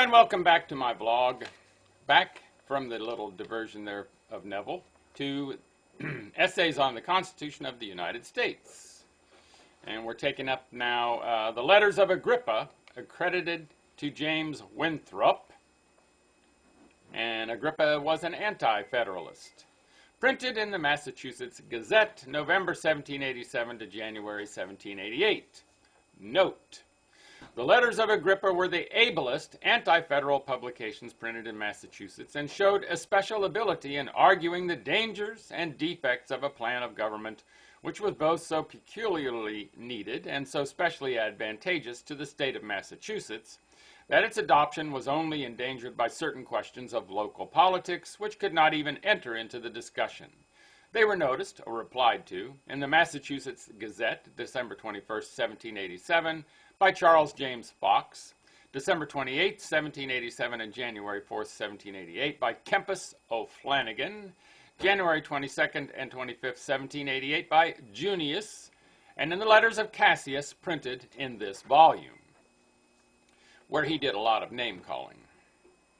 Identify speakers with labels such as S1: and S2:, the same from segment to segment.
S1: And welcome back to my vlog. Back from the little diversion there of Neville to essays on the Constitution of the United States. And we're taking up now the letters of Agrippa accredited to James Winthrop. And Agrippa was an anti-federalist. Printed in the Massachusetts Gazette, November 1787 to January 1788. Note: the letters of Agrippa were the ablest anti-federal publications printed in Massachusetts and showed especial ability in arguing the dangers and defects of a plan of government which was both so peculiarly needed and so specially advantageous to the state of Massachusetts that its adoption was only endangered by certain questions of local politics which could not even enter into the discussion. They were noticed, or replied to, in the Massachusetts Gazette, December 21, 1787, by Charles James Fox, December 28, 1787, and January 4, 1788, by Kempis O'Flanagan, January 22nd and 25th, 1788, by Junius, and in the letters of Cassius printed in this volume, where he did a lot of name-calling.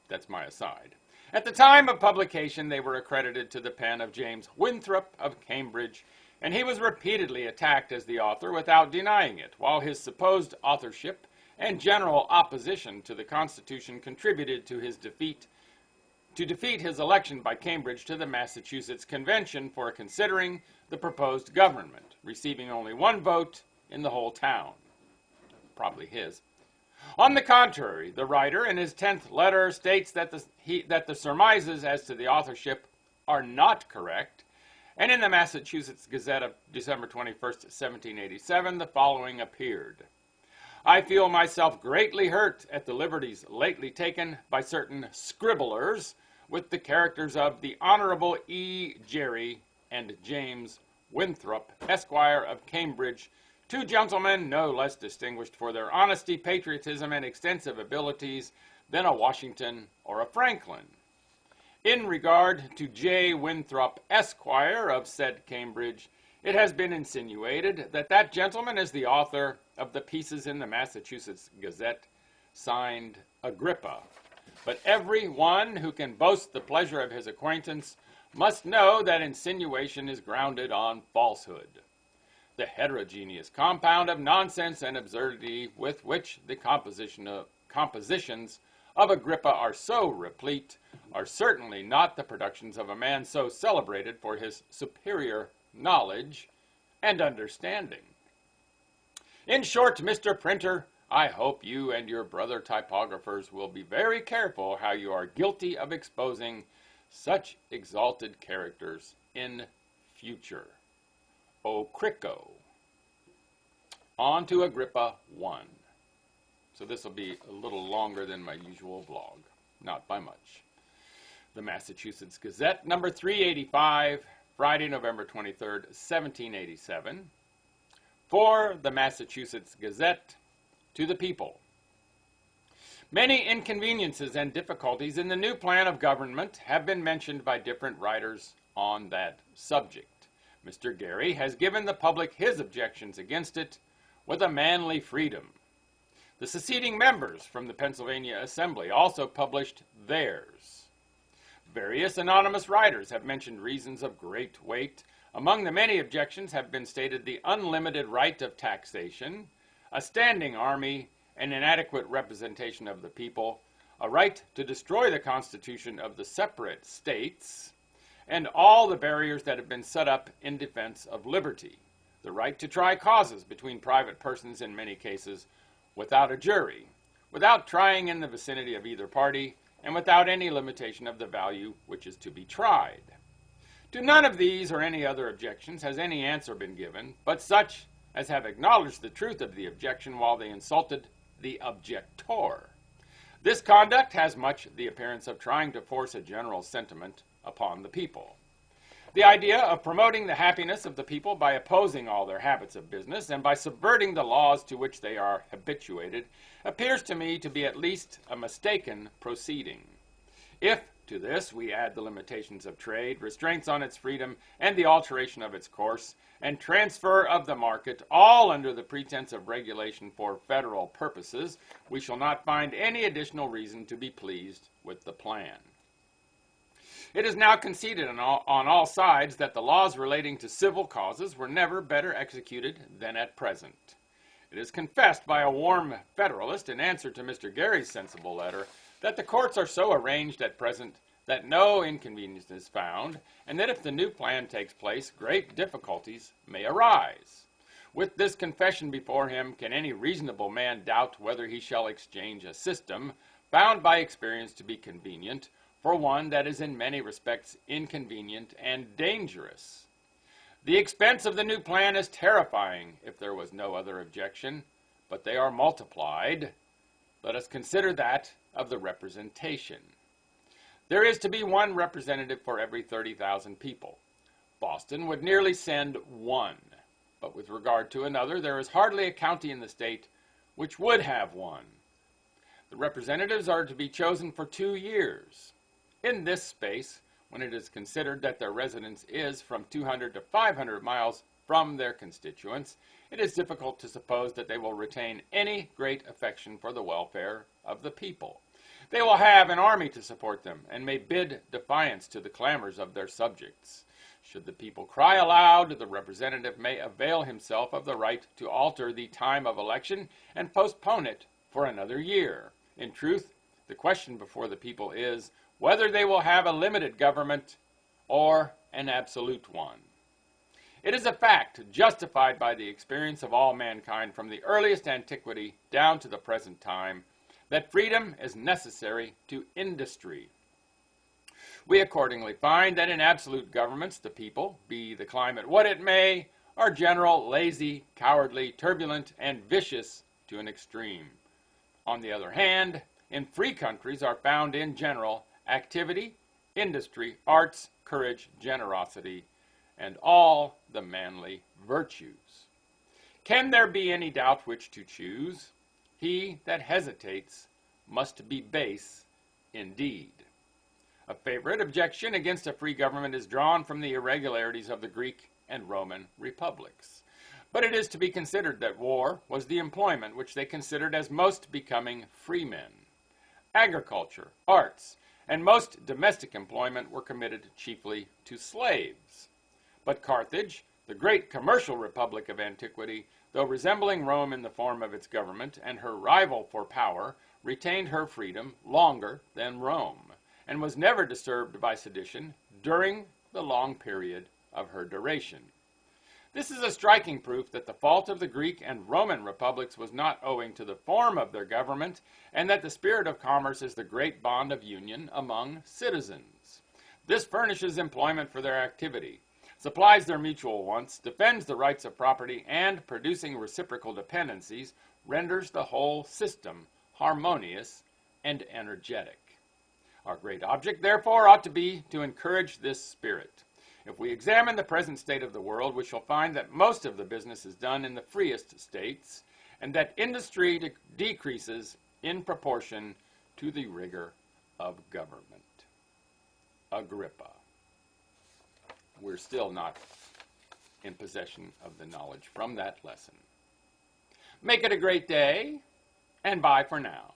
S1: That's my aside. At the time of publication, they were accredited to the pen of James Winthrop of Cambridge, and he was repeatedly attacked as the author without denying it, while his supposed authorship and general opposition to the Constitution contributed to his defeat his election by Cambridge to the Massachusetts Convention for considering the proposed government, receiving only one vote in the whole town. Probably his. On the contrary, the writer in his 10th letter states that the surmises as to the authorship are not correct, and in the Massachusetts Gazette of December 21st, 1787, the following appeared. I feel myself greatly hurt at the liberties lately taken by certain scribblers with the characters of the Honorable E. Gerry and James Winthrop, Esquire of Cambridge, two gentlemen no less distinguished for their honesty, patriotism, and extensive abilities than a Washington or a Franklin. In regard to J. Winthrop, Esquire, of said Cambridge, it has been insinuated that that gentleman is the author of the pieces in the Massachusetts Gazette, signed Agrippa. But every one who can boast the pleasure of his acquaintance must know that insinuation is grounded on falsehood. The heterogeneous compound of nonsense and absurdity with which the compositions of Agrippa are so replete are certainly not the productions of a man so celebrated for his superior knowledge and understanding. In short, Mr. Printer, I hope you and your brother typographers will be very careful how you are guilty of exposing such exalted characters in future. Ocrico. On to Agrippa 1. So this will be a little longer than my usual vlog. Not by much. The Massachusetts Gazette, number 385, Friday, November 23rd, 1787. For the Massachusetts Gazette, to the people. Many inconveniences and difficulties in the new plan of government have been mentioned by different writers on that subject. Mr. Gerry has given the public his objections against it with a manly freedom. The seceding members from the Pennsylvania Assembly also published theirs. Various anonymous writers have mentioned reasons of great weight. Among the many objections have been stated the unlimited right of taxation, a standing army, an inadequate representation of the people, a right to destroy the Constitution of the separate states, and all the barriers that have been set up in defense of liberty, the right to try causes between private persons in many cases without a jury, without trying in the vicinity of either party, and without any limitation of the value which is to be tried. To none of these or any other objections has any answer been given, but such as have acknowledged the truth of the objection while they insulted the objector. This conduct has much the appearance of trying to force a general sentiment upon the people. The idea of promoting the happiness of the people by opposing all their habits of business and by subverting the laws to which they are habituated appears to me to be at least a mistaken proceeding. If To this, we add the limitations of trade, restraints on its freedom, and the alteration of its course, and transfer of the market, all under the pretense of regulation for federal purposes. We shall not find any additional reason to be pleased with the plan. It is now conceded on all sides that the laws relating to civil causes were never better executed than at present. It is confessed by a warm Federalist in answer to Mr. Gary's sensible letter that the courts are so arranged at present that no inconvenience is found, and that if the new plan takes place, great difficulties may arise. With this confession before him, can any reasonable man doubt whether he shall exchange a system, found by experience to be convenient, for one that is in many respects inconvenient and dangerous? The expense of the new plan is terrifying, if there was no other objection, but they are multiplied. Let us consider that of the representation. There is to be one representative for every 30,000 people. Boston would nearly send one, but with regard to another, there is hardly a county in the state which would have one. The representatives are to be chosen for 2 years. In this space, when it is considered that their residence is from 200 to 500 miles from their constituents, it is difficult to suppose that they will retain any great affection for the welfare of the people. They will have an army to support them, and may bid defiance to the clamors of their subjects. Should the people cry aloud, the representative may avail himself of the right to alter the time of election and postpone it for another year. In truth, the question before the people is whether they will have a limited government or an absolute one. It is a fact justified by the experience of all mankind from the earliest antiquity down to the present time that freedom is necessary to industry. We accordingly find that in absolute governments the people, be the climate what it may, are general, lazy, cowardly, turbulent, and vicious to an extreme. On the other hand, in free countries are found in general activity, industry, arts, courage, generosity, and all the manly virtues. Can there be any doubt which to choose? He that hesitates must be base indeed. A favorite objection against a free government is drawn from the irregularities of the Greek and Roman republics. But it is to be considered that war was the employment which they considered as most becoming free men. Agriculture, arts, and most domestic employment were committed chiefly to slaves. But Carthage, the great commercial republic of antiquity, though resembling Rome in the form of its government and her rival for power, retained her freedom longer than Rome, and was never disturbed by sedition during the long period of her duration. This is a striking proof that the fault of the Greek and Roman republics was not owing to the form of their government, and that the spirit of commerce is the great bond of union among citizens. This furnishes employment for their activity, supplies their mutual wants, defends the rights of property, and, producing reciprocal dependencies, renders the whole system harmonious and energetic. Our great object, therefore, ought to be to encourage this spirit. If we examine the present state of the world, we shall find that most of the business is done in the freest states, and that industry decreases in proportion to the rigor of government. Agrippa. We're still not in possession of the knowledge from that lesson. Make it a great day, and bye for now.